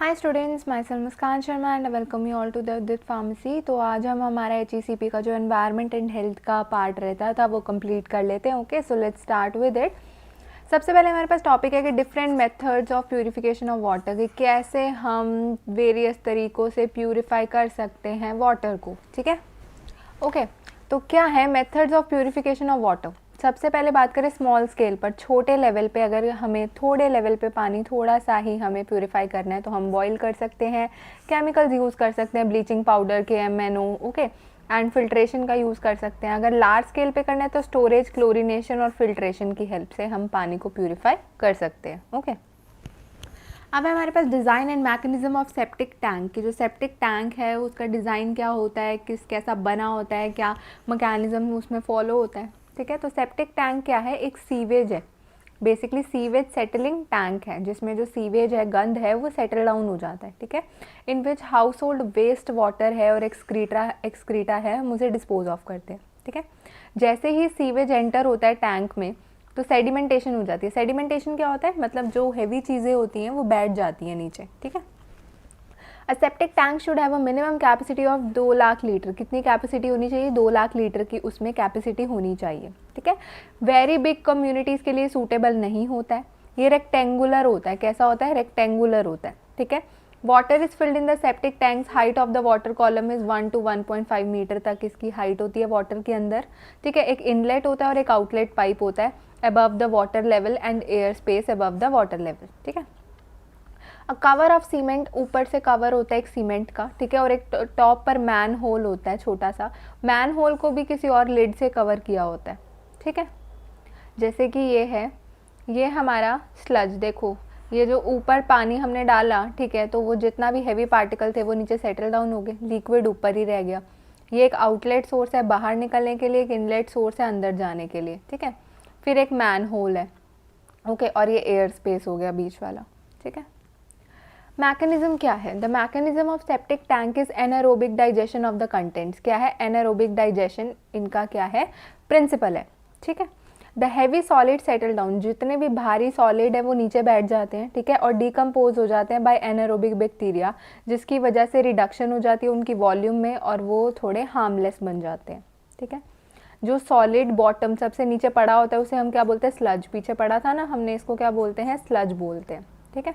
Hi students, myself Muskan Sharma and welcome you all to the Udit pharmacy. तो आज हम हमारा HECP का जो एनवायरनमेंट एंड हेल्थ का पार्ट रहता था वो कंप्लीट कर लेते हैं। Okay, so let's start with it. सबसे पहले हमारे पास टॉपिक है कि different methods of purification of water, कि कैसे हम वेरियस तरीक़ों से प्यूरिफाई कर सकते हैं वाटर को। ठीक है, ओके। तो क्या है methods of purification of water. सबसे पहले बात करें स्मॉल स्केल पर, छोटे लेवल पे, अगर हमें थोड़े लेवल पे पानी थोड़ा सा ही हमें प्यूरिफाई करना है तो हम बॉईल कर सकते हैं, केमिकल्स यूज़ कर सकते हैं, bleaching powder, KMNO, okay, and filtration का यूज़ कर सकते हैं। अगर लार्ज स्केल पे करना है तो स्टोरेज, क्लोरीनेशन और फिल्ट्रेशन की हेल्प से हम पानी को प्यूरिफाई कर सकते हैं। ओके, अब हमारे पास design and mechanism of septic tank, की जो सेप्टिक टैंक है उसका डिज़ाइन क्या होता है, कैसा बना होता है, क्या मैकेनिज्म उसमें फॉलो होता है। ठीक है, तो सेप्टिक टैंक क्या है, एक सीवेज है, बेसिकली सीवेज सेटलिंग टैंक है, जिसमें जो सीवेज है, गंद है, वो सेटल डाउन हो जाता है। ठीक है, in which household waste water है और एक्सक्रीटा है, हम उसे डिस्पोज ऑफ करते हैं। ठीक है, जैसे ही सीवेज एंटर होता है टैंक में तो सेडिमेंटेशन हो जाती है। सेडिमेंटेशन क्या होता है, मतलब जो हेवी चीज़ें होती हैं वो बैठ जाती हैं नीचे। ठीक है, a septic tank should have a minimum capacity of 2 lakh litre. कितनी कैपेसिटी होनी चाहिए, 2 लाख लीटर की उसमें कैपेसिटी होनी चाहिए। ठीक है, वेरी बिग कम्युनिटीज़ के लिए सूटेबल नहीं होता है। ये रेक्टेंगुलर होता है, कैसा होता है, रेक्टेंगुलर होता है। ठीक है, water is filled in the septic tanks, height of the water column is 1 to 1.5 metre तक इसकी हाइट होती है वाटर के अंदर। ठीक है, एक इनलेट होता है और एक आउटलेट पाइप होता है above the water level and air space above the water level। ठीक है, कवर ऑफ सीमेंट, ऊपर से कवर होता है एक सीमेंट का। ठीक है, और एक टॉप पर मैन होल होता है, छोटा सा मैन होल को भी किसी और लिड से कवर किया होता है। ठीक है, जैसे कि ये है, ये हमारा स्लज, देखो ये जो ऊपर पानी हमने डाला, ठीक है, तो वो जितना भी हैवी पार्टिकल थे वो नीचे सेटल डाउन हो गए, लिक्विड ऊपर ही रह गया। ये एक आउटलेट सोर्स है बाहर निकलने के लिए, एक इनलेट सोर्स है अंदर जाने के लिए। ठीक है, फिर एक मैन होल है, ओके, और ये एयर स्पेस हो गया बीच वाला। ठीक है, मैकेनिज्म क्या है, the mechanism of septic tank is anaerobic digestion of the contents. क्या है, एनारोबिक डाइजेशन इनका क्या है, प्रिंसिपल है। ठीक है, the heavy solid settle down, जितने भी भारी सॉलिड है वो नीचे बैठ जाते हैं। ठीक है, और डिकम्पोज हो जाते हैं बाय एनारोबिक बैक्टीरिया, जिसकी वजह से रिडक्शन हो जाती है उनकी वॉल्यूम में और वो थोड़े हार्मलेस बन जाते हैं। ठीक है, जो सॉलिड बॉटम सबसे नीचे पड़ा होता है उसे हम क्या बोलते हैं, स्लज। पीछे पड़ा था ना हमने, इसको क्या बोलते हैं, स्लज बोलते हैं। ठीक है,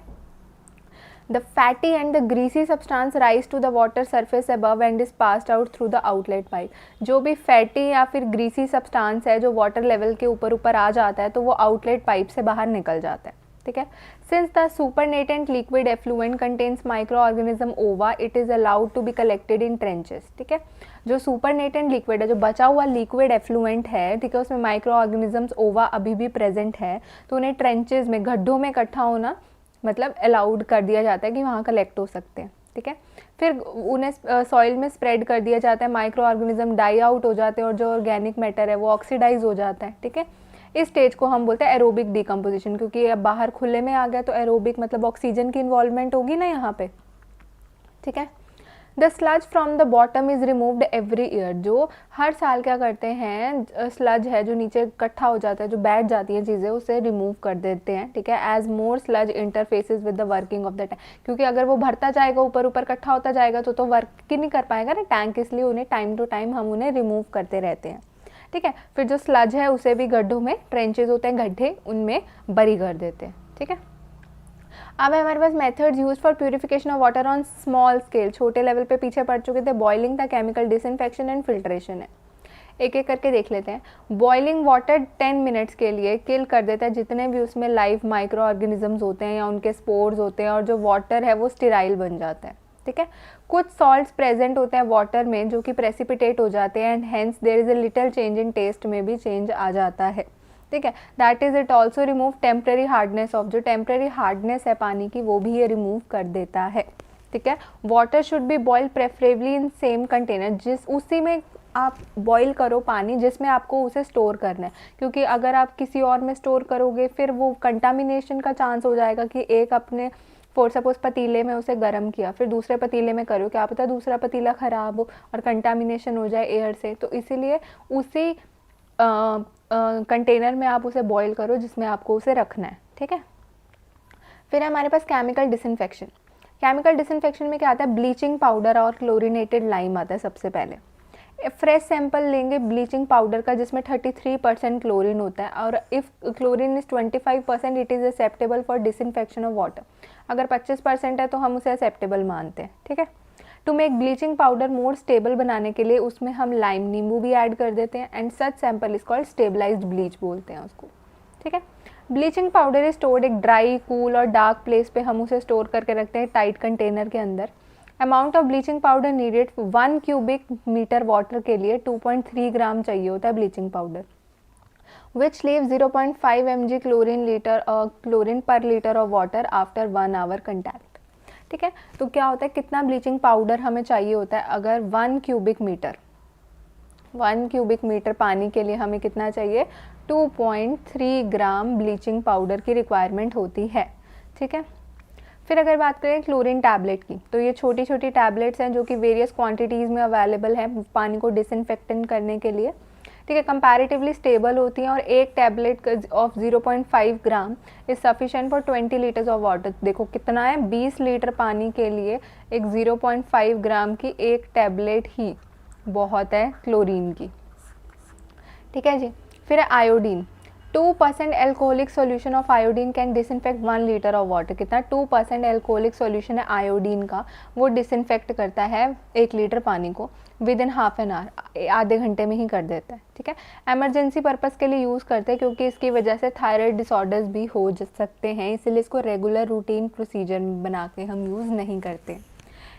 the fatty and the greasy substance rise to the water surface above and is passed out through the outlet pipe. जो भी फैटी या फिर ग्रीसी सब्सटेंस है जो वाटर लेवल के ऊपर ऊपर आ जाता है तो वो आउटलेट पाइप से बाहर निकल जाता है। ठीक है, since the supernatant liquid effluent contains microorganism ova, it is allowed to be collected in trenches. ठीक है, जो सुपरनेटेंट लिक्विड है, जो बचा हुआ लिक्विड एफ्लुएंट है, ठीक है, उसमें माइक्रो ऑर्गेनिजम्स ओवा अभी भी प्रेजेंट है, तो उन्हें ट्रेंचेस में, गड्ढों में इकट्ठा होना मतलब अलाउड कर दिया जाता है कि वहाँ कलेक्ट हो सकते हैं। ठीक है, फिर उन्हें सॉइल में स्प्रेड कर दिया जाता है, माइक्रो ऑर्गेनिज्म डाई आउट हो जाते हैं और जो ऑर्गेनिक मैटर है वो ऑक्सीडाइज हो जाता है। ठीक है, इस स्टेज को हम बोलते हैं एरोबिक डिकम्पोजिशन, क्योंकि अब बाहर खुले में आ गया तो एरोबिक मतलब ऑक्सीजन की इन्वॉल्वमेंट होगी ना यहाँ पे। ठीक है, the sludge from the bottom is removed every year, जो हर साल क्या करते हैं, स्लज है जो नीचे इकट्ठा हो जाता है, जो बैठ जाती हैं चीज़ें, उसे रिमूव कर देते हैं। ठीक है, as more sludge interfaces with the working of the tank, क्योंकि अगर वो भरता जाएगा, ऊपर ऊपर इकट्ठा होता जाएगा तो वर्क ही नहीं कर पाएगा ना टैंक, इसलिए उन्हें टाइम टू टाइम हम उन्हें रिमूव करते रहते हैं। ठीक है, फिर जो स्लज है उसे भी गड्ढों में, ट्रेंचेज होते हैं गड्ढे, उनमें बरी कर देते हैं। ठीक है, अब हमारे पास methods use for purification of water on small scale, छोटे लेवल पे पीछे पड़ चुके थे, बॉइलिंग था, केमिकल डिसइंफेक्शन एंड फिल्ट्रेशन है। एक एक करके देख लेते हैं। बॉइलिंग वाटर 10 मिनट्स के लिए किल कर देता है जितने भी उसमें लाइव माइक्रो ऑर्गेनिजम्स होते हैं या उनके स्पोर्स होते हैं, और जो वाटर है वो स्टेराइल बन जाता है। ठीक है, कुछ सॉल्ट्स प्रेजेंट होते हैं वाटर में जो कि प्रेसिपिटेट हो जाते हैं and hence there is a little change in taste में भी चेंज आ जाता है। ठीक है, that is it also remove temporary hardness of, जो टेम्प्रेरी हार्डनेस है पानी की वो भी ये रिमूव कर देता है। ठीक है, water should be boil preferably in same container, जिस उसी में आप बॉईल करो पानी जिसमें आपको उसे स्टोर करना है, क्योंकि अगर आप किसी और में स्टोर करोगे फिर वो कंटामिनेशन का चांस हो जाएगा कि एक अपने फॉर सपोज पतीले में उसे गर्म किया, फिर दूसरे पतीले में करो, क्या पता दूसरा पतीला ख़राब हो और कंटामिनेशन हो जाए एयर से, तो इसीलिए उसी कंटेनर में आप उसे बॉईल करो जिसमें आपको उसे रखना है। ठीक है, फिर हमारे पास केमिकल डिसइंफेक्शन। केमिकल डिसइंफेक्शन में क्या आता है, ब्लीचिंग पाउडर और क्लोरीनेटेड लाइम आता है सबसे पहले। फ्रेश सैंपल लेंगे ब्लीचिंग पाउडर का जिसमें 33% क्लोरीन होता है, और if chlorine is 25% it is acceptable for disinfection of water. अगर 25% है तो हम उसे एक्सेप्टेबल मानते हैं, ठीक है। To make bleaching powder more stable बनाने के लिए उसमें हम लाइम नींबू भी ऐड कर देते हैं, and such sample is called stabilised bleach बोलते हैं उसको, ठीक है। ब्लीचिंग पाउडर इज स्टोर्ड एक ड्राई, कूल और डार्क प्लेस पे हम उसे स्टोर करके रखते हैं टाइट कंटेनर के अंदर। Amount of bleaching powder needed 1 cubic metre water के लिए 2.3 ग्राम चाहिए होता है bleaching powder, which leave 0.5 mg chlorine per litre of water after 1 hour contact, ठीक है। तो क्या होता है, कितना ब्लीचिंग पाउडर हमें चाहिए होता है, अगर 1 क्यूबिक मीटर पानी के लिए हमें कितना चाहिए, 2.3 ग्राम ब्लीचिंग पाउडर की रिक्वायरमेंट होती है, ठीक है। फिर अगर बात करें क्लोरीन टैबलेट की, तो ये छोटी छोटी टैबलेट्स हैं जो कि वेरियस क्वांटिटीज़ में अवेलेबल हैं पानी को डिसइंफेक्टेंट करने के लिए, ठीक है। कंपैरेटिवली स्टेबल होती हैं, और एक tablet of 0.5 gram is sufficient for 20 litres of water. देखो कितना है, 20 लीटर पानी के लिए एक 0.5 ग्राम की एक टैबलेट ही बहुत है क्लोरीन की, ठीक है जी। फिर है iodine. 2% alcoholic solution of iodine can disinfect 1 litre of water. कितना, 2% एल्कोहलिक सॉल्यूशन है आयोडीन का, वो डिसइंफेक्ट करता है 1 लीटर पानी को with in half an hour, आधे घंटे में ही कर देता है, ठीक है। एमरजेंसी पर्पस के लिए यूज़ करते हैं क्योंकि इसकी वजह से थायराइड डिसऑर्डर्स भी हो सकते हैं, इसलिए इसको रेगुलर रूटीन प्रोसीजर बना के हम यूज़ नहीं करते,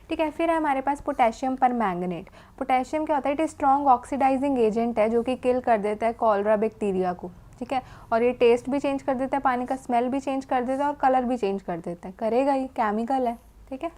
ठीक है। फिर है हमारे पास पोटेशियम पर मैंगनेट। पोटेशियम क्या होता है, इट स्ट्रॉन्ग ऑक्सीडाइजिंग एजेंट है जो कि किल कर देता है कॉलरा बैक्टीरिया को, ठीक है। और ये टेस्ट भी चेंज कर देता है, पानी का स्मेल भी चेंज कर देता है और कलर भी चेंज कर देता है, करेगा ही, केमिकल है, ठीक है।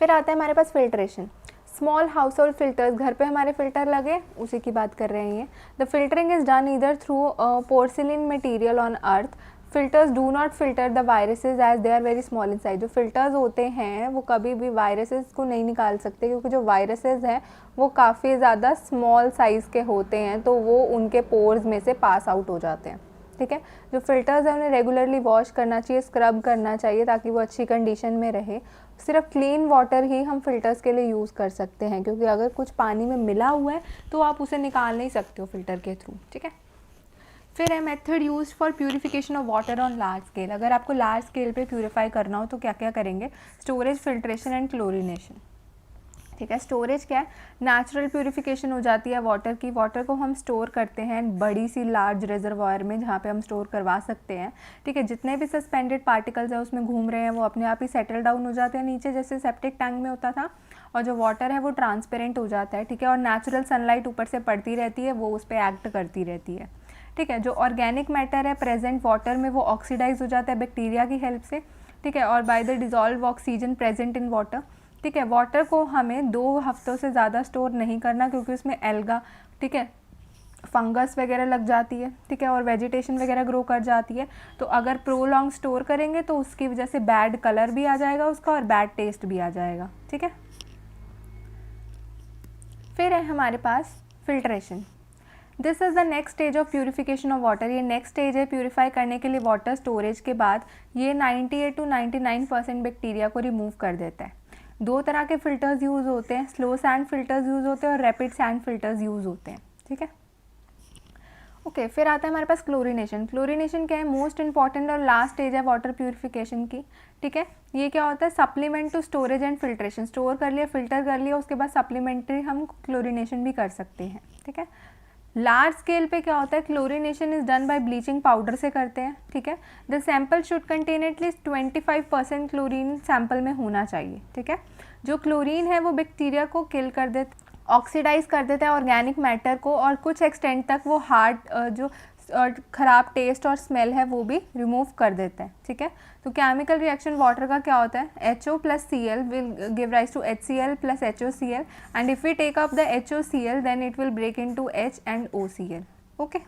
फिर आता है हमारे पास filtration. Small household filters, घर पे हमारे फिल्टर लगे उसी की बात कर रहे हैं ये। The filtering is done either through porcelain material on earth. Filters do not filter the viruses as they are very small in size. जो फिल्टर्स होते हैं वो कभी भी वायरसेस को नहीं निकाल सकते क्योंकि जो वायरसेस हैं वो काफ़ी ज़्यादा स्मॉल साइज़ के होते हैं, तो वो उनके पोर्स में से पास आउट हो जाते हैं, ठीक है। जो फिल्टर्स हैं उन्हें रेगुलरली वॉश करना चाहिए, स्क्रब करना चाहिए ताकि वो अच्छी कंडीशन में रहे। सिर्फ क्लीन वाटर ही हम फिल्टर्स के लिए यूज़ कर सकते हैं, क्योंकि अगर कुछ पानी में मिला हुआ है तो आप उसे निकाल नहीं सकते हो फिल्टर के थ्रू, ठीक है। फिर है method use for purification of water on large scale. अगर आपको लार्ज स्केल पे प्यूरिफाई करना हो तो क्या क्या करेंगे, स्टोरेज, फिल्ट्रेशन एंड क्लोरीनेशन, ठीक है। स्टोरेज क्या है, नेचुरल प्यूरिफिकेशन हो जाती है वाटर की। वाटर को हम स्टोर करते हैं बड़ी सी लार्ज रिजर्वायर में जहाँ पे हम स्टोर करवा सकते हैं, ठीक है। जितने भी सस्पेंडेड पार्टिकल्स हैं उसमें घूम रहे हैं वो अपने आप ही सेटल डाउन हो जाते हैं नीचे, जैसे सेप्टिक टैंक में होता था, और जो वाटर है वो ट्रांसपेरेंट हो जाता है, ठीक है। और नेचुरल सनलाइट ऊपर से पड़ती रहती है, वो उस पर एक्ट करती रहती है, ठीक है। जो ऑर्गेनिक मैटर है प्रेजेंट वाटर में वो ऑक्सीडाइज हो जाता है बैक्टीरिया की हेल्प से, ठीक है, और by the dissolve oxygen present in water, ठीक है। वाटर को हमें 2 हफ्तों से ज़्यादा स्टोर नहीं करना क्योंकि उसमें एल्गा, ठीक है, फंगस वगैरह लग जाती है, ठीक है, और वेजिटेशन वगैरह ग्रो कर जाती है। तो अगर प्रोलॉन्ग स्टोर करेंगे तो उसकी वजह से बैड कलर भी आ जाएगा उसका और बैड टेस्ट भी आ जाएगा, ठीक है। फिर है हमारे पास filtration. This is the next stage of purification of water. ये नेक्स्ट स्टेज है प्यूरिफाई करने के लिए वाटर स्टोरेज के बाद। ये 98 to 99% बैक्टीरिया को रिमूव कर देता है। 2 तरह के फ़िल्टर्स यूज़ होते हैं, स्लो सैंड फिल्टर्स यूज़ होते हैं और रैपिड सैंड फिल्टर्स यूज़ होते हैं, ठीक है। ओके, फिर आता है हमारे पास क्लोरीनेशन। क्लोरीनेशन क्या है, मोस्ट इंपॉर्टेंट और लास्ट स्टेज है वाटर प्यूरिफिकेशन की, ठीक है। ये क्या होता है, supplement to storage and filtration. Store कर लिया, फिल्टर कर लिया, उसके बाद सप्लीमेंट्री हम क्लोरीनेशन भी कर सकते हैं, ठीक है। लार्ज स्केल पे क्या होता है, chlorination is done by bleaching powder से करते हैं, ठीक है। The sample should contain at least 25% chlorine sample में होना चाहिए, ठीक है। जो क्लोरीन है वो बैक्टीरिया को किल कर देता, ऑक्सीडाइज कर देता है ऑर्गेनिक मैटर को, और कुछ एक्सटेंट तक वो हार्ड जो ख़राब टेस्ट और स्मेल है वो भी रिमूव कर देता है, ठीक है। तो केमिकल रिएक्शन वाटर का क्या होता है, HO + Cl will give rise to HCl + HOCl, and if we take up the HOCl then it will break into H and OCl, okay.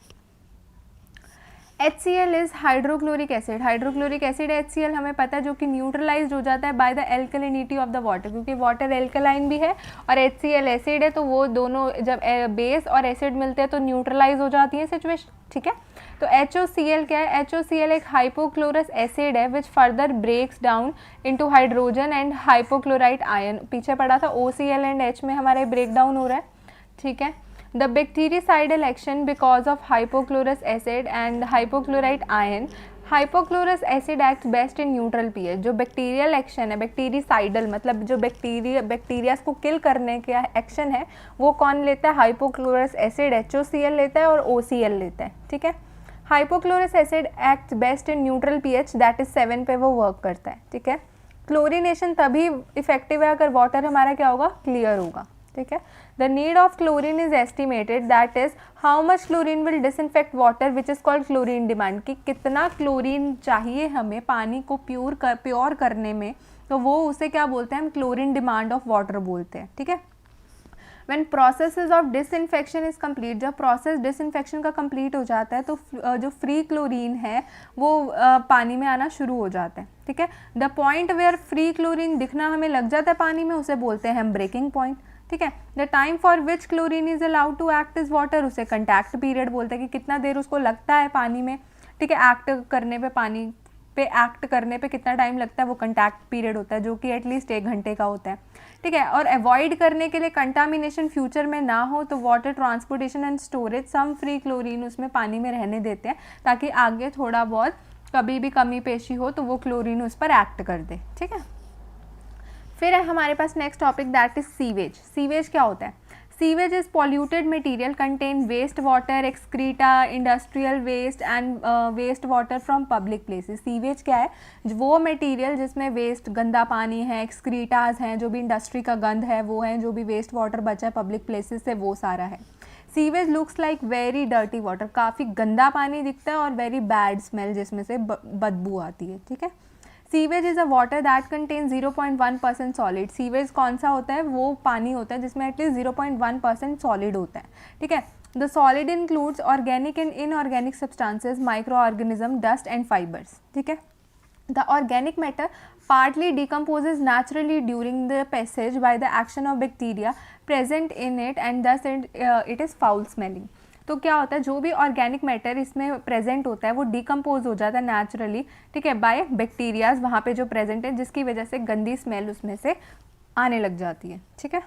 HCl is hydrochloric acid. Hydrochloric acid HCl हमें पता है जो कि neutralise हो जाता है by the alkalinity of the water, क्योंकि water alkaline भी है और HCl एसिड है, तो वो दोनों जब बेस और एसिड मिलते हैं तो न्यूट्रलाइज हो जाती है सिचुएशन, ठीक है। तो HOCl क्या है? HOCl एक हाइपोक्लोरस एसिड है which further breaks down into hydrogen and hypochlorite ion. पीछे पढ़ा था OCl एंड H में हमारे ब्रेक डाउन हो रहा है, ठीक है। The bactericidal action because of hypochlorous acid and hypochlorite ion. Hypochlorous acid act best in neutral pH. जो बैक्टीरियल एक्शन है, बैक्टीरिसाइडल मतलब जो बैक्टीरियाज को किल करने का एक्शन है वो कौन लेता है? हाइपोक्लोरस एसिड HOCl लेता है और OCl लेता है, ठीक है। Hypochlorous acid act best in neutral pH that is 7 पे वो वर्क करता है, ठीक है। क्लोरीनेशन तभी इफेक्टिव है अगर वाटर हमारा क्या होगा? क्लियर होगा, ठीक है। The need of chlorine is estimated, that is how much chlorine will disinfect water which is called chlorine demand. कि कितना क्लोरीन चाहिए हमें पानी को प्योर करने में, तो वो उसे क्या बोलते हैं? हम क्लोरीन डिमांड ऑफ वाटर बोलते हैं, ठीक है। When processes of disinfection is complete, जब प्रोसेस डिसइंफेक्शन का कंप्लीट हो जाता है तो जो फ्री क्लोरीन है वो पानी में आना शुरू हो जाता है, ठीक है। The point where free chlorine दिखना हमें लग जाता है पानी में, उसे बोलते हैं हम ब्रेकिंग पॉइंट, ठीक है। The time for which chlorine is allowed to act is water, उसे कंटैक्ट पीरियड बोलते हैं कि कितना देर उसको लगता है पानी में, ठीक है। एक्ट करने पे, पानी पे एक्ट करने पे कितना टाइम लगता है वो कंटैक्ट पीरियड होता है, जो कि एटलीस्ट 1 घंटे का होता है, ठीक है। और अवॉइड करने के लिए कंटामिनेशन फ्यूचर में ना हो तो water transportation and storage some free chlorine उसमें पानी में रहने देते हैं ताकि आगे थोड़ा बहुत कभी भी कमी पेशी हो तो वो क्लोरीन उस पर एक्ट कर दे, ठीक है। फिर है हमारे पास next topic that is sewage. Sewage क्या होता है? Sewage is polluted material contain waste water, excreta, industrial waste and waste water from public places. Sewage क्या है? वो मटेरियल जिसमें वेस्ट, गंदा पानी है, एक्सक्रीटाज हैं, जो भी इंडस्ट्री का गंद है वो है, जो भी वेस्ट वाटर बचा है पब्लिक प्लेसेस से वो सारा है। Sewage looks like very dirty water, काफ़ी गंदा पानी दिखता है और वेरी बैड स्मेल जिसमें से बदबू आती है, ठीक है। Sewage is a water that contain 0.1% solid. Sewage कौन सा होता है? वो पानी होता है जिसमें एटलीस्ट 0.1% सॉलिड होता है, ठीक है। The solid includes organic and inorganic substances, micro organism, dust and fibres, ठीक है। The organic matter partly decomposes naturally during the passage by the action of bacteria present in it and thus it is foul smelling. तो क्या होता है? जो भी organic matter इसमें present होता है वो डिकम्पोज हो जाता है नेचुरली, ठीक है, बाय बैक्टीरियाज वहाँ पे जो प्रेजेंट है, जिसकी वजह से गंदी स्मेल उसमें से आने लग जाती है, ठीक है।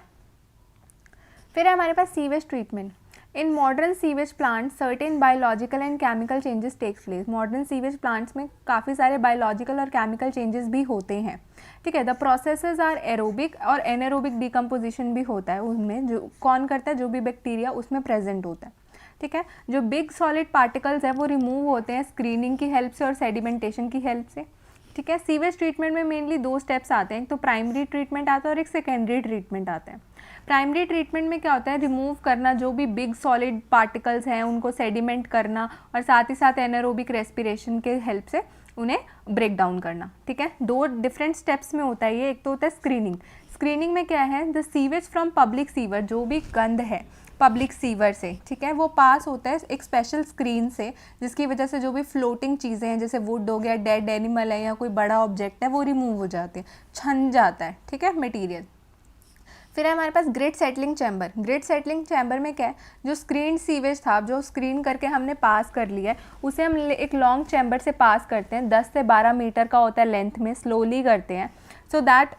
फिर है हमारे पास sewage treatment. In modern sewage plant certain biological and chemical changes takes place. Modern sewage plants में काफ़ी सारे बायोलॉजिकल और केमिकल चेंजेस भी होते हैं, ठीक है। द प्रोसेसेस आर एरोबिक और एनारोबिक डिकम्पोजिशन भी होता है उनमें। जो कौन करता है? जो भी बैक्टीरिया उसमें प्रेजेंट होता है, ठीक है। जो बिग सॉलिड पार्टिकल्स है वो रिमूव होते हैं स्क्रीनिंग की हेल्प से और सेडिमेंटेशन की हेल्प से, ठीक है। सीवेज ट्रीटमेंट में मेनली 2 स्टेप्स आते हैं, एक तो प्राइमरी ट्रीटमेंट आता है और एक सेकेंडरी ट्रीटमेंट आता है। प्राइमरी ट्रीटमेंट में क्या होता है? रिमूव करना जो भी बिग सॉलिड पार्टिकल्स हैं उनको सेडिमेंट करना और साथ ही साथ एनारोबिक रेस्पिरेशन के हेल्प से उन्हें ब्रेक डाउन करना, ठीक है। 2 डिफरेंट स्टेप्स में होता है ये। एक तो होता है स्क्रीनिंग। स्क्रीनिंग में क्या है? The sewage from public sewer, जो भी गंद है पब्लिक सीवर से, ठीक है, वो पास होता है एक स्पेशल स्क्रीन से, जिसकी वजह से जो भी फ्लोटिंग चीज़ें हैं जैसे वुड हो गया, डेड एनिमल है या कोई बड़ा ऑब्जेक्ट है वो रिमूव हो जाते हैं, छन जाता है, ठीक है, मटेरियल। फिर है हमारे पास grit settling chamber. Grit settling chamber में क्या है? जो स्क्रीन सीवेज था, जो स्क्रीन करके हमने पास कर लिया है, उसे हम एक लॉन्ग चैम्बर से पास करते हैं, 10 से 12 मीटर का होता है लेंथ में, स्लोली करते हैं, सो दैट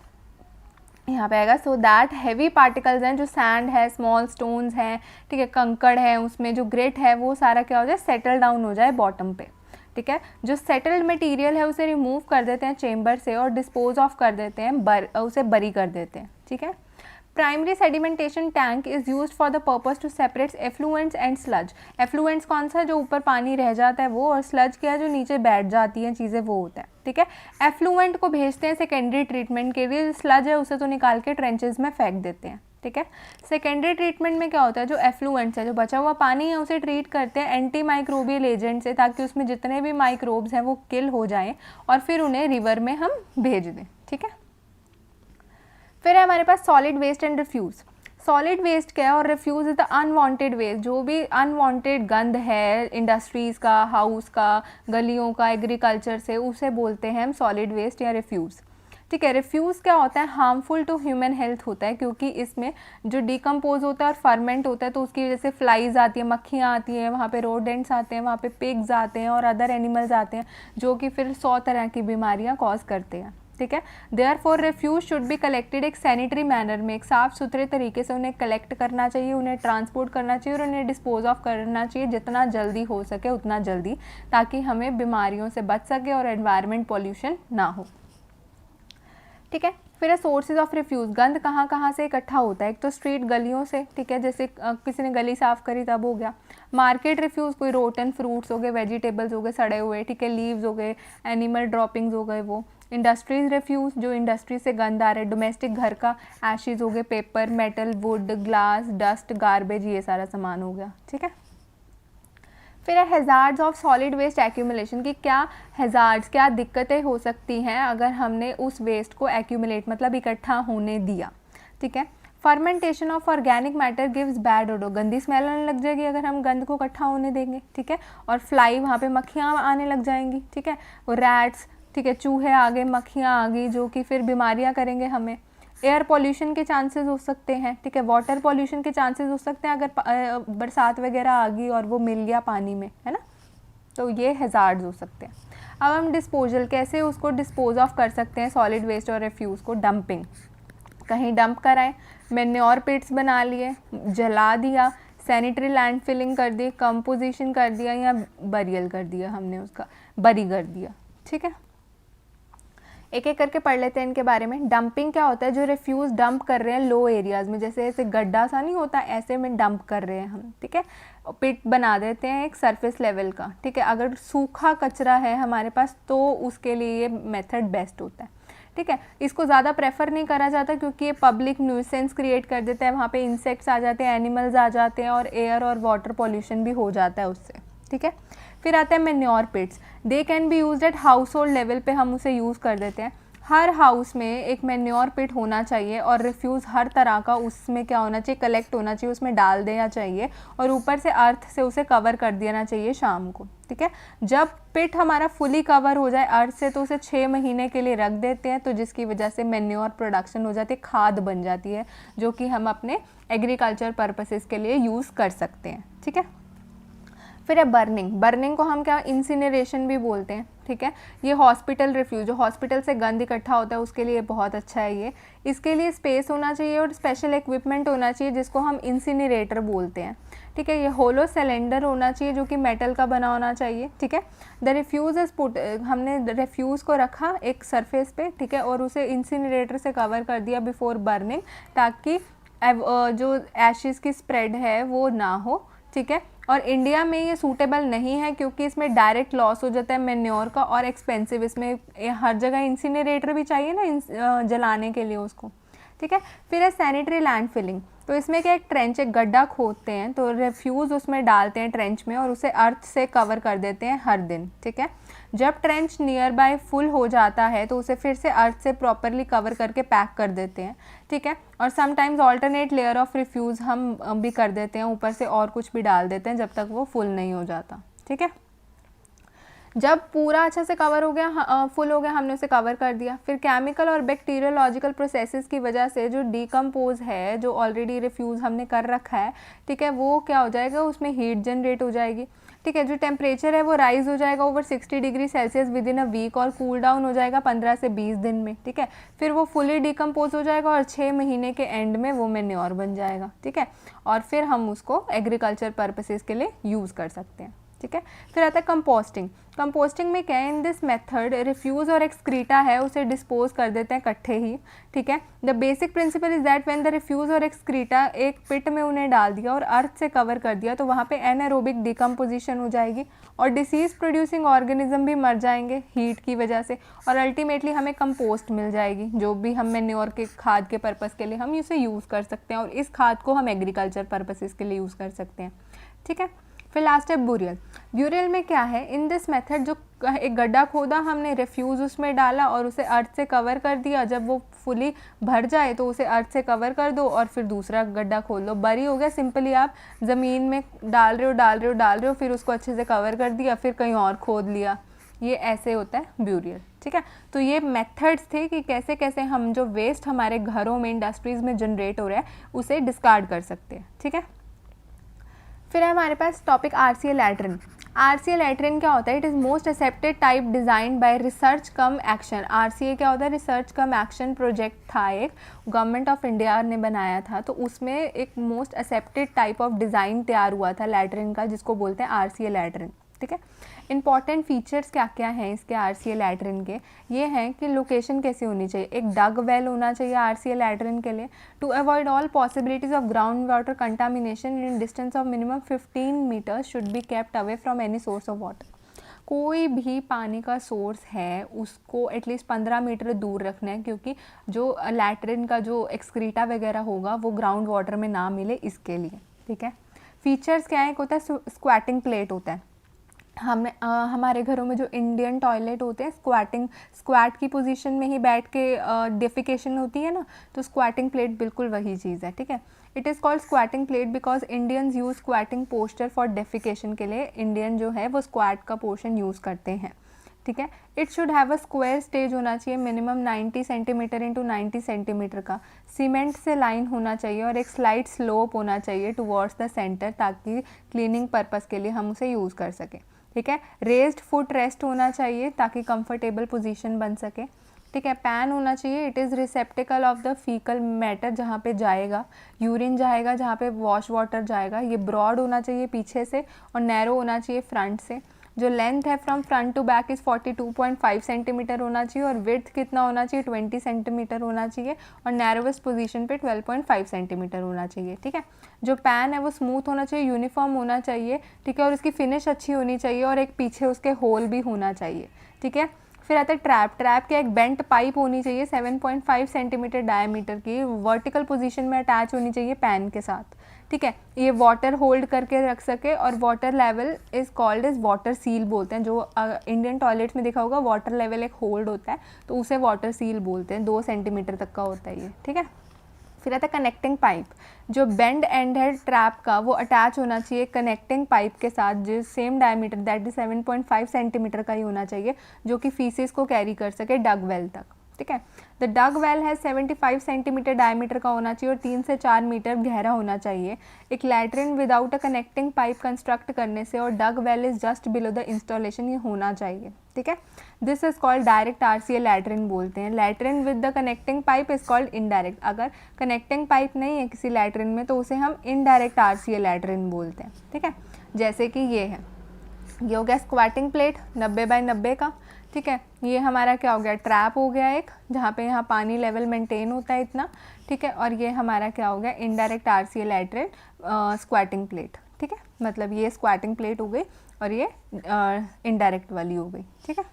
यहाँ पे आएगा, सो दैट हैवी पार्टिकल्स हैं, जो सैंड है, स्मॉल स्टोन्स हैं, ठीक है, कंकड़ है, उसमें जो ग्रिट है वो सारा क्या हो जाए? सेटल डाउन हो जाए बॉटम पे, ठीक है। जो सेटल्ड मटेरियल है उसे रिमूव कर देते हैं चेम्बर से और डिस्पोज ऑफ कर देते हैं, उसे बरी कर देते हैं, ठीक है। Primary sedimentation tank is used for the purpose to separate effluents and sludge. Effluents कौन सा? जो ऊपर पानी रह जाता है वो, और स्लज क्या है? जो नीचे बैठ जाती हैं चीज़ें, वो होता है, ठीक है। एफ्लुएंट को भेजते हैं सेकेंडरी ट्रीटमेंट के लिए, स्लज है उसे तो निकाल के ट्रेंचेस में फेंक देते हैं, ठीक है। सेकेंडरी ट्रीटमेंट में क्या होता है? जो एफ्लुएंट्स है, जो बचा हुआ पानी है, उसे ट्रीट करते हैं एंटी माइक्रोबियल एजेंट से, ताकि उसमें जितने भी माइक्रोब्स हैं वो किल हो जाएं और फिर उन्हें रिवर में हम भेज दें, ठीक है। फिर है हमारे पास solid waste and refuse. Solid waste क्या है और refuse is the unwanted waste. जो भी अनवांटेड गंद है इंडस्ट्रीज़ का, हाउस का, गलियों का, एग्रीकल्चर से, उसे बोलते हैं हम सॉलिड वेस्ट या रिफ्यूज़, ठीक है। रिफ्यूज़ क्या होता है, हार्मफुल टू ह्यूमन हेल्थ होता है, क्योंकि इसमें जो डिकम्पोज होता है और फर्मेंट होता है तो उसकी वजह से फ्लाइज आती है, मक्खियाँ आती हैं, वहाँ पे रोडेंट्स आते हैं, वहाँ पे पिग्स आते हैं और अदर एनिमल्स आते हैं, जो कि फिर 100 तरह की बीमारियाँ कॉज करते हैं। ठीक है। Therefore refuse should be collected एक सैनिटरी मैनर में, एक साफ़ सुथरे तरीके से उन्हें कलेक्ट करना चाहिए, उन्हें ट्रांसपोर्ट करना चाहिए और उन्हें डिस्पोज ऑफ करना चाहिए जितना जल्दी हो सके उतना जल्दी, ताकि हमें बीमारियों से बच सके और एनवायरनमेंट पॉल्यूशन ना हो। ठीक है। फिर है सोर्सेज ऑफ रिफ्यूज़, गंद कहाँ कहाँ से इकट्ठा होता है। एक तो स्ट्रीट, गलियों से, ठीक है, जैसे किसी ने गली साफ़ करी तब हो गया। मार्केट रिफ्यूज़, कोई रोटन फ्रूट्स हो गए, वेजिटेबल्स हो गए सड़े हुए, ठीक है, लीव्स हो गए, एनिमल ड्रॉपिंग्स हो गए वो। इंडस्ट्रीज रिफ्यूज़, जो इंडस्ट्री से गंद आ रहे, डोमेस्टिक घर का एशेज़ हो गए, paper, metal, wood, glass, dust, garbage, ये सारा सामान हो गया। ठीक है। फिर है hazards of solid waste accumulation, कि क्या हैज़ार्ड्स, क्या दिक्कतें हो सकती हैं अगर हमने उस वेस्ट को एक्यूमुलेट मतलब इकट्ठा होने दिया। ठीक है। Fermentation of organic matter gives bad odour, गंदी स्मेल आने लग जाएगी अगर हम गंद को इकट्ठा होने देंगे। ठीक है। और फ्लाई, वहाँ पे मक्खियाँ आने लग जाएंगी। ठीक है। और रैट्स, ठीक है, चूहे आ गए, मक्खियाँ आ गई, जो कि फिर बीमारियाँ करेंगे हमें। एयर पॉल्यूशन के चांसेस हो सकते हैं। ठीक है। वाटर पॉल्यूशन के चांसेस हो सकते हैं अगर बरसात वगैरह आ गई और वो मिल गया पानी में, है ना, तो ये हैज़ार्ड्स हो सकते हैं। अब हम डिस्पोजल, कैसे उसको डिस्पोज ऑफ कर सकते हैं सॉलिड वेस्ट और रिफ्यूज़ को। डंपिंग, कहीं डंप कराएं, मैन्योर पिट्स बना लिए, जला दिया, सैनिटरी लैंड फिलिंग कर दी, कंपोजिशन कर दिया या बरियल कर दिया, हमने उसका बरी कर दिया। ठीक है। एक एक करके पढ़ लेते हैं इनके बारे में। डंपिंग क्या होता है, जो रिफ्यूज़ डंप कर रहे हैं लो एरियाज़ में, जैसे ऐसे गड्ढा सा नहीं होता, ऐसे में डंप कर रहे हैं हम। ठीक है। पिट बना देते हैं एक सरफेस लेवल का। ठीक है। अगर सूखा कचरा है हमारे पास तो उसके लिए ये मेथड बेस्ट होता है। ठीक है। इसको ज़्यादा प्रेफर नहीं करा जाता क्योंकि ये पब्लिक न्यूसेंस क्रिएट कर देता है, वहाँ पे इंसेक्ट्स आ जाते हैं, एनिमल्स आ जाते हैं और एयर और वाटर पॉल्यूशन भी हो जाता है उससे। ठीक है। फिर आता है manure pits, they can be used at household level पे, हम उसे यूज़ कर देते हैं। हर हाउस में एक मैन्योर पिट होना चाहिए और रिफ्यूज़ हर तरह का उसमें क्या होना चाहिए, कलेक्ट होना चाहिए, उसमें डाल देना चाहिए और ऊपर से अर्थ से उसे कवर कर देना चाहिए शाम को। ठीक है। जब पिट हमारा फुली कवर हो जाए अर्थ से तो उसे 6 महीने के लिए रख देते हैं, तो जिसकी वजह से मैन्योर प्रोडक्शन हो जाती है, खाद बन जाती है, जो कि हम अपने एग्रीकल्चर पर्पसेस के लिए यूज़ कर सकते हैं। ठीक है। फिर है बर्निंग, बर्निंग को हम क्या इंसिनरेशन भी बोलते हैं। ठीक है। ये हॉस्पिटल रिफ्यूज, जो हॉस्पिटल से गंद इकट्ठा होता है उसके लिए बहुत अच्छा है ये। इसके लिए स्पेस होना चाहिए और स्पेशल इक्विपमेंट होना चाहिए जिसको हम इंसिनरेटर बोलते हैं। ठीक है। ये होलो सिलेंडर होना चाहिए जो कि मेटल का बना होना चाहिए। ठीक है। द रिफ्यूज इज पुट, हमने रिफ्यूज़ को रखा एक सरफेस पे, ठीक है, और उसे इंसिनरेटर से कवर कर दिया बिफोर बर्निंग, ताकि जो एशेज़ की स्प्रेड है वो ना हो। ठीक है। और इंडिया में ये सूटेबल नहीं है क्योंकि इसमें डायरेक्ट लॉस हो जाता है मैन्योर का और एक्सपेंसिव, इसमें हर जगह इंसिनरेटर भी चाहिए ना जलाने के लिए उसको। ठीक है। फिर है सैनिटरी लैंड फिलिंग, तो इसमें क्या एक ट्रेंच, एक गड्ढा खोदते हैं, तो रिफ्यूज़ उसमें डालते हैं ट्रेंच में और उसे अर्थ से कवर कर देते हैं हर दिन। ठीक है। जब ट्रेंच नियर बाय फुल हो जाता है तो उसे फिर से अर्थ से प्रॉपरली कवर करके पैक कर देते हैं। ठीक है। और sometimes alternate layer of refuse हम भी कर देते हैं, ऊपर से और कुछ भी डाल देते हैं जब तक वो फुल नहीं हो जाता। ठीक है। जब पूरा अच्छा से कवर हो गया, फुल हो गया, हमने उसे कवर कर दिया, फिर केमिकल और बैक्टीरियोलॉजिकल प्रोसेसेस की वजह से जो डिकम्पोज है, जो ऑलरेडी रिफ्यूज़ हमने कर रखा है, ठीक है, वो क्या हो जाएगा, उसमें हीट जनरेट हो जाएगी। ठीक है। जो टेम्परेचर है वो राइज़ हो जाएगा over 60 degree Celsius within a week और कूल डाउन हो जाएगा 15 से 20 दिन में। ठीक है। फिर वो फुली डिकम्पोज हो जाएगा और 6 महीने के एंड में वो मैन्योर बन जाएगा। ठीक है। और फिर हम उसको एग्रीकल्चर पर्पसेस के लिए यूज़ कर सकते हैं। ठीक है। फिर आता है कंपोस्टिंग। कंपोस्टिंग में क्या है, इन दिस मेथड रिफ्यूज़ और एक्सक्रीटा है उसे डिस्पोज कर देते हैं इकट्ठे ही। ठीक है। The basic principle is that when the refuse और एक्सक्रीटा एक पिट में उन्हें डाल दिया और अर्थ से कवर कर दिया तो वहाँ पे एनारोबिक डिकम्पोजिशन हो जाएगी और डिसीज़ प्रोड्यूसिंग ऑर्गेनिज्म भी मर जाएंगे हीट की वजह से और अल्टीमेटली हमें कंपोस्ट मिल जाएगी, जो भी हम मैन्योर के खाद के पर्पज़ के लिए हम इसे यूज़ कर सकते हैं और इस खाद को हम एग्रीकल्चर पर्पसेस के लिए यूज़ कर सकते हैं। ठीक है। फिर लास्ट है बुरियल। ब्यूरियल में क्या है, इन दिस मेथड जो एक गड्ढा खोदा, हमने रिफ्यूज़ उसमें डाला और उसे अर्थ से कवर कर दिया, जब वो फुली भर जाए तो उसे अर्थ से कवर कर दो और फिर दूसरा गड्ढा खोल लो, बरी हो गया। सिंपली आप ज़मीन में डाल रहे हो फिर उसको अच्छे से कवर कर दिया, फिर कहीं और खोद लिया, ये ऐसे होता है ब्यूरियल, ठीक है। तो ये मेथड्स थे कि कैसे कैसे हम जो वेस्ट हमारे घरों में, इंडस्ट्रीज़ में जनरेट हो रहा है उसे डिस्कार्ड कर सकते हैं, ठीक है। फिर है हमारे पास topic RCA latrine. RCA latrine क्या होता है? It is most accepted type design by research cum action. RCA क्या होता है? रिसर्च कम एक्शन प्रोजेक्ट था, एक गवर्नमेंट ऑफ इंडिया ने बनाया था, तो उसमें एक most accepted type of design तैयार हुआ था लैट्रिन का, जिसको बोलते हैं आरसीए लैट्रिन, ठीक है। इंपॉर्टेंट फीचर्स क्या क्या हैं इसके आरसीए लैट्रिन के? ये हैं कि लोकेशन कैसी होनी चाहिए, एक डग वेल होना चाहिए आरसीए लैट्रिन के लिए, to avoid all possibilities of ground water contamination in distance of minimum 15 metres should be kept away from any source of water. कोई भी पानी का सोर्स है उसको एटलीस्ट 15 मीटर दूर रखना है, क्योंकि जो लैट्रिन का जो एक्सक्रीटा वगैरह होगा वो ग्राउंड वाटर में ना मिले, इसके लिए, ठीक है। फीचर्स क्या है? एक होता है स्क्वैटिंग प्लेट होता है। हमारे घरों में जो इंडियन टॉयलेट होते हैं, स्क्वैट की पोजीशन में ही बैठ के डेफिकेशन होती है ना, तो स्क्वैटिंग प्लेट बिल्कुल वही चीज़ है, ठीक है। It is called squatting plate because Indians use squatting posture for defecation के लिए इंडियन जो है वो स्क्वैट का पोर्शन यूज़ करते हैं, ठीक है। It should have a square stage होना चाहिए, मिनिमम 90 सेंटीमीटर इंटू 90 सेंटीमीटर का, सीमेंट से लाइन होना चाहिए और एक स्लाइड स्लोप होना चाहिए टुवर्ड्स द सेंटर, ताकि क्लीनिंग पर्पज़ के लिए हम उसे यूज़ कर सकें, ठीक है। रेज्ड फुट रेस्ट होना चाहिए ताकि कंफर्टेबल पोजीशन बन सके, ठीक है। पैन होना चाहिए, it is रिसेप्टिकल of the faecal matter, जहाँ पे जाएगा यूरिन जाएगा, जहाँ पे वॉश वाटर जाएगा। ये ब्रॉड होना चाहिए पीछे से और नैरो होना चाहिए फ्रंट से। जो लेंथ है from front to back is 42.5 centimetre होना चाहिए और विड्थ कितना होना चाहिए? 20 सेंटीमीटर होना चाहिए और नैरोवेस्ट पोजीशन पे 12.5 सेंटीमीटर होना चाहिए, ठीक है। जो पैन है वो स्मूथ होना चाहिए, यूनिफॉर्म होना चाहिए, ठीक है, और उसकी फिनिश अच्छी होनी चाहिए और एक पीछे उसके होल भी होना चाहिए, ठीक है। फिर आता है ट्रैप। ट्रैप की एक बेंट पाइप होनी चाहिए 7.5 सेंटीमीटर डायमीटर की, वर्टिकल पोजीशन में अटैच होनी चाहिए पैन के साथ, ठीक है। ये वाटर होल्ड करके रख सके और water level is called as water seal बोलते हैं। जो इंडियन टॉयलेट्स में देखा होगा वाटर लेवल एक होल्ड होता है, तो उसे वाटर सील बोलते हैं, 2 सेंटीमीटर तक का होता है ये, ठीक है। फिर आता है कनेक्टिंग पाइप। जो बेंड एंड है ट्रैप का वो अटैच होना चाहिए कनेक्टिंग पाइप के साथ, जो same diameter that is 7.5 centimetre का ही होना चाहिए, जो कि फीसेस को कैरी कर सके डग वेल तक, ठीक है। द डग वेल है 75 सेंटीमीटर डायमीटर का होना चाहिए और 3 से 4 मीटर गहरा होना चाहिए। एक latrine without a connecting pipe construct करने से और dug well is just below the installation ये होना चाहिए, ठीक है। This is called direct RCA latrine बोलते हैं। Latrine with the connecting pipe is called indirect. अगर कनेक्टिंग पाइप नहीं है किसी लैट्रिन में तो उसे हम इनडायरेक्ट आरसीए लैट्रिन बोलते हैं, ठीक है। जैसे कि ये है, ये हो गया स्क्वाटिंग प्लेट 90 बाय 90 का, ठीक है। ये हमारा क्या हो गया? ट्रैप हो गया एक, जहाँ पे यहाँ पानी लेवल मेंटेन होता है इतना, ठीक है। और ये हमारा क्या हो गया? Indirect RCA latrine squatting plate, ठीक है। मतलब ये स्क्वाटिंग प्लेट हो गई और ये इनडायरेक्ट वाली हो गई, ठीक है।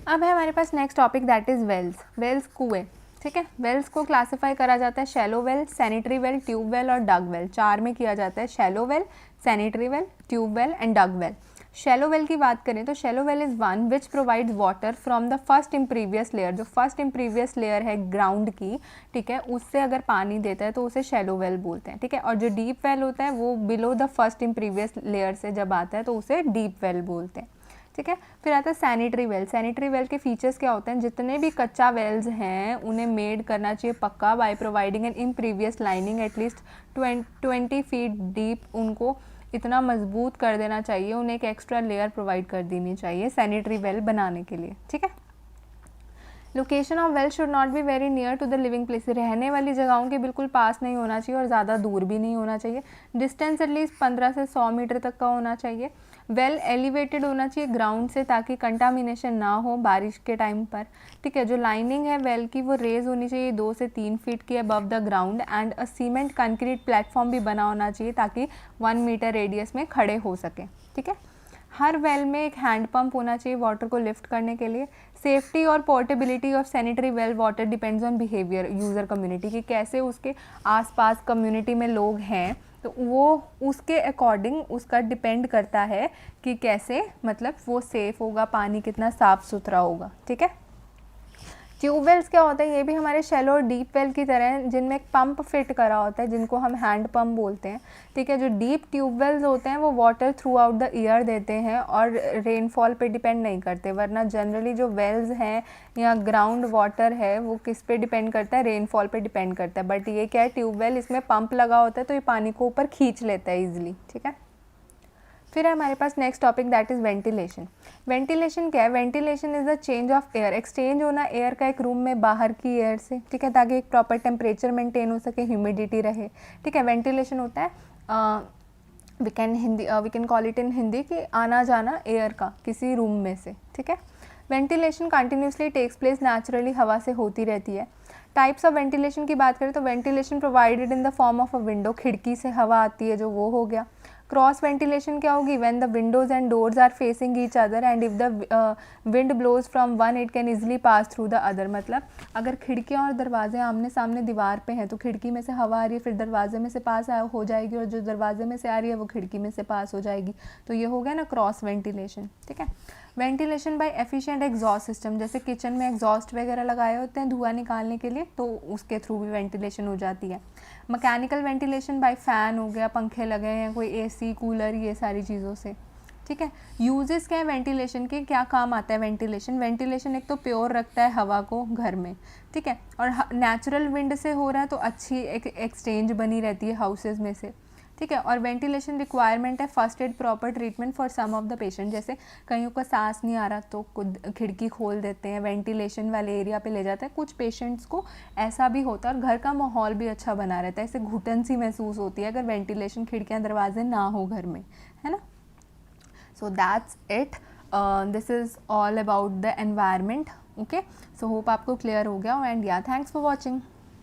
अब है हमारे पास next topic that is wells. Wells कुएँ, ठीक है। वेल्स को क्लासिफाई करा जाता है shallow well, sanitary well, tube well और डग वेल। 4 में किया जाता है, shallow well, sanitary well, tube well and dug well. Shallow well की बात करें तो shallow well is one which provides water from the first impervious layer. जो फर्स्ट इम्प्रीवियस लेयर है ग्राउंड की, ठीक है, उससे अगर पानी देता है तो उसे शैलो वेल बोलते हैं, ठीक है। और जो डीप वेल होता है वो below the first impervious layer से जब आता है तो उसे डीप वेल बोलते हैं, ठीक है। फिर आता है सैनिटरी वेल। सैनिटरी वेल के फीचर्स क्या होते हैं? जितने भी कच्चा वेल्स हैं उन्हें मेड करना चाहिए पक्का by providing N impervious lining at least 20 feet deep. उनको इतना मजबूत कर देना चाहिए, उन्हें एक एक्स्ट्रा लेयर प्रोवाइड कर देनी चाहिए सैनिटरी वेल बनाने के लिए, ठीक है। Location of well should not be very near to the living place. रहने वाली जगहों के बिल्कुल पास नहीं होना चाहिए और ज़्यादा दूर भी नहीं होना चाहिए। डिस्टेंस एटलीस्ट 15 से 100 मीटर तक का होना चाहिए। वेल एलिवेटेड होना चाहिए ग्राउंड से ताकि कंटामिनेशन ना हो बारिश के टाइम पर, ठीक है। जो लाइनिंग है वेल की वो रेज होनी चाहिए 2 से 3 फीट की above the ground and a cement concrete platform भी बना होना चाहिए ताकि 1 मीटर रेडियस में खड़े हो सके, ठीक है। हर वेल में एक हैंड पंप होना चाहिए वाटर को लिफ्ट करने के लिए। सेफ्टी और portability of sanitary well water depends on behaviour user community, कि कैसे उसके आसपास कम्युनिटी में लोग हैं तो वो उसके अकॉर्डिंग उसका डिपेंड करता है कि कैसे मतलब वो सेफ़ होगा, पानी कितना साफ़ सुथरा होगा, ठीक है। ट्यूबवेल्स क्या होता है, ये भी हमारे शैलो और डीप वेल की तरह हैं, जिनमें एक पंप फिट करा होता है जिनको हम हैंड पंप बोलते हैं, ठीक है। जो डीप ट्यूबवेल्स होते हैं वो water through out the year देते हैं और रेनफॉल पे डिपेंड नहीं करते, वरना जनरली जो वेल्स हैं या ग्राउंड वाटर है वो किस पे डिपेंड करता है, रेनफॉल पे डिपेंड करता है। बट ये क्या है, ट्यूबवेल इसमें पंप लगा होता है तो ये पानी को ऊपर खींच लेता है ईजिली, ठीक है। फिर है हमारे पास next topic that is ventilation. Ventilation क्या है, ventilation is the change of air, exchange होना एयर का एक रूम में बाहर की एयर से, ठीक है, ताकि एक प्रॉपर टेम्परेचर मेंटेन हो सके, ह्यूमिडिटी रहे, ठीक है। वेंटिलेशन होता है we can call it in Hindi कि आना जाना एयर का किसी रूम में से, ठीक है। Ventilation continuously takes place, naturally हवा से होती रहती है। टाइप्स ऑफ वेंटिलेशन की बात करें तो ventilation provided in the form of a window, खिड़की से हवा आती है जो, वो हो गया। क्रॉस वेंटिलेशन क्या होगी, when the windows and doors are facing each other and if the wind blows from one it can easily pass through the other. मतलब अगर खिड़कियाँ और दरवाजे आमने सामने दीवार पे हैं तो खिड़की में से हवा आ रही है, फिर दरवाजे में से पास हो जाएगी, और जो दरवाजे में से आ रही है वो खिड़की में से पास हो जाएगी, तो ये हो गया ना क्रॉस वेंटिलेशन, ठीक है। Ventilation by efficient exhaust system, जैसे किचन में एग्जॉस्ट वगैरह लगाए होते हैं धुआं निकालने के लिए, तो उसके थ्रू भी वेंटिलेशन हो जाती है। मैकेनिकल वेंटिलेशन बाय फैन हो गया, पंखे लगे हैं, कोई एसी कूलर, ये सारी चीज़ों से, ठीक है। यूजेस क्या है वेंटिलेशन के, क्या काम आता है वेंटिलेशन, वेंटिलेशन एक तो प्योर रखता है हवा को घर में, ठीक है, और नेचुरल विंड से हो रहा है तो अच्छी एक एक्सचेंज बनी रहती है हाउसेज में से, ठीक है। और वेंटिलेशन रिक्वायरमेंट है first aid proper treatment for some of the patient, जैसे कईयों को सांस नहीं आ रहा तो खिड़की खोल देते हैं, वेंटिलेशन वाले एरिया पे ले जाते हैं, कुछ पेशेंट्स को ऐसा भी होता है, और घर का माहौल भी अच्छा बना रहता है, ऐसे घुटन सी महसूस होती है अगर वेंटिलेशन खिड़कियाँ दरवाजे ना हो घर में, है ना। So that's it, this is all about the environment, okay. So hope आपको क्लियर हो गया, एंड या थैंक्स फॉर वॉचिंग।